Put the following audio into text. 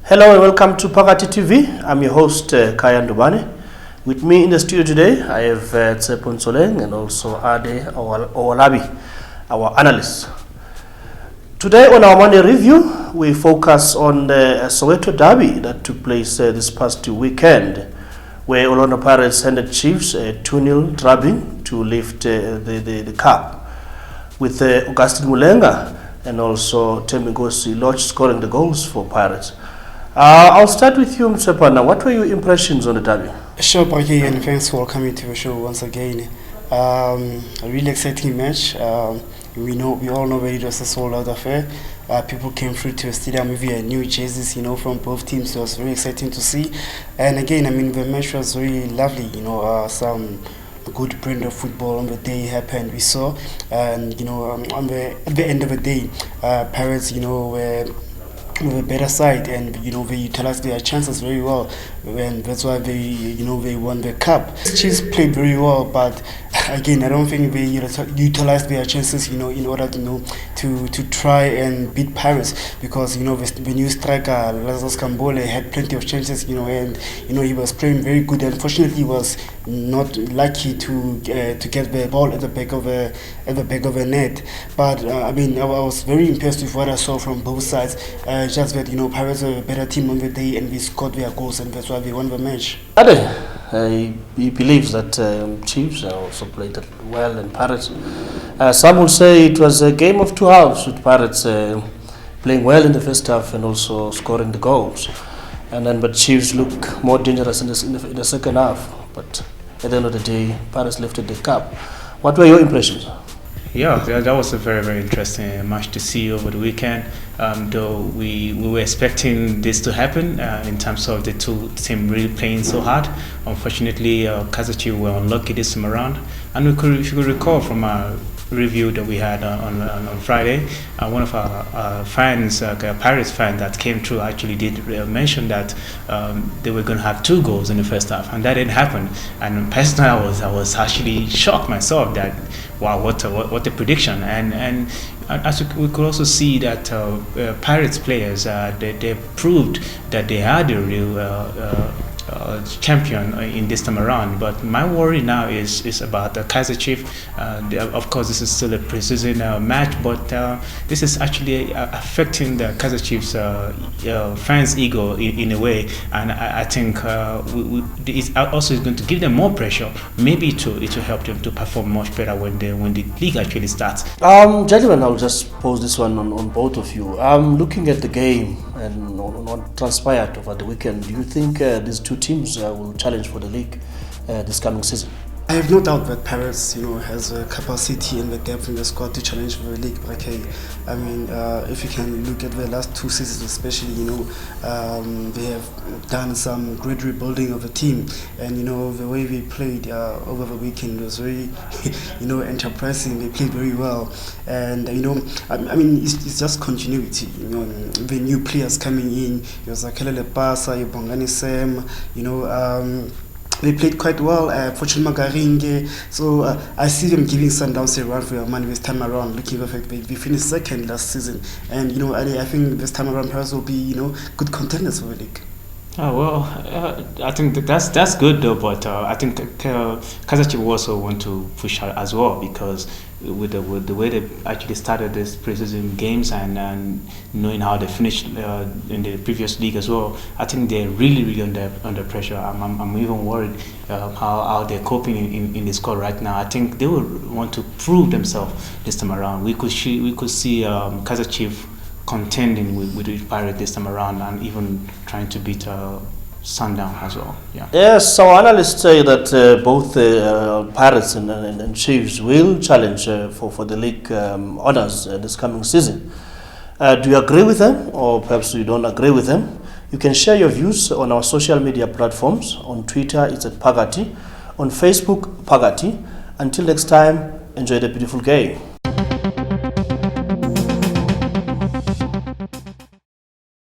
Hello and welcome to Phakaaathi TV. I'm your host Khaya Ndubane. With me in the studio today, I have Tshepo and also Owolabi, our analyst. Today on our Monday review, we focus on the Soweto Derby that took place this past weekend, where Orlando Pirates handed Chiefs a 2-0 drubbing to lift the cup, with Augustine Mulenga and also Temikosi Lodge scoring the goals for Pirates. I'll start with you, Tshepo. What were your impressions on the derby? Sure, Paki, and thanks for coming to the show once again. A really exciting match. We all know that it was a sold-out affair. People came through to the stadium with new jerseys, from both teams. So it was very exciting to see. And again, the match was very lovely. Some good brand of football on the day it happened. We saw, and at the end of the day, Pirates, were with a better side, and they utilized their chances very well, and that's why they won the cup. Chiefs played very well, but again, I don't think they utilized their chances in order to try and beat Pirates, because the new striker Lazarus Kambole had plenty of chances, and he was playing very good. Unfortunately, he was not lucky to get the ball at the back of a net. But I was very impressed with what I saw from both sides. Just that Pirates were a better team on the day, and they scored their goals, and that's why they won the match. He believes that Chiefs also played well in Pirates. Some will say it was a game of two halves, with Pirates playing well in the first half and also scoring the goals. But Chiefs look more dangerous in the second half. But at the end of the day, Pirates lifted the cup. What were your impressions? Yeah, that was a very, very interesting match to see over the weekend. Though we were expecting this to happen in terms of the two teams really playing so hard. Unfortunately, Kaizer Chiefs were unlucky this time around. And if you could recall from our review that we had on Friday, one of our fans, Pirates fan that came through, actually did mention that they were going to have 2 goals in the first half, and that didn't happen. And personally, I was actually shocked myself that, wow, what a prediction. And as we could also see that Pirates players, they proved that they are the real champion in this time around. But my worry now is about the Kaizer Chiefs. Of course, this is still a preseason match, but this is actually affecting the Kaizer Chiefs fans' ego in a way, and I think it's also going to give them more pressure, maybe it will help them to perform much better when the league actually starts. Gentlemen, I'll just pose this one on both of you. Looking at the game and what transpired over the weekend, do you think these two teams will challenge for the league this coming season? I have no doubt that Pirates, has a capacity and the depth in the squad to challenge for the league. But if you can look at the last 2 seasons, especially, they have done some great rebuilding of the team, and the way they played over the weekend was very, enterprising. They played very well, and it's just continuity. The new players coming in, Zakele Lepasa, Bongani Sam, they played quite well, Fortune Magaringe. So I see them giving Sundowns a run for their money this time around, looking at the fact that we finished second last season. And, I think this time around Paris will be, good contenders for the league. Oh, well, I think that's good though, but I think Kaizer Chiefs also want to push out as well, because with the way they actually started this preseason games and knowing how they finished in the previous league as well, I think they're really under pressure. I'm even worried how they're coping in the squad right now. I think they will want to prove themselves this time around. We could see Kaizer Chiefs contending with Pirates this time around, and even trying to beat Sundown as well. Yeah. Yes, so analysts say that both Pirates and Chiefs will challenge for the league honors this coming season. Do you agree with them, or perhaps you don't agree with them? You can share your views on our social media platforms. On Twitter, it's at Phakaaathi. On Facebook, Phakaaathi. Until next time, enjoy the beautiful game.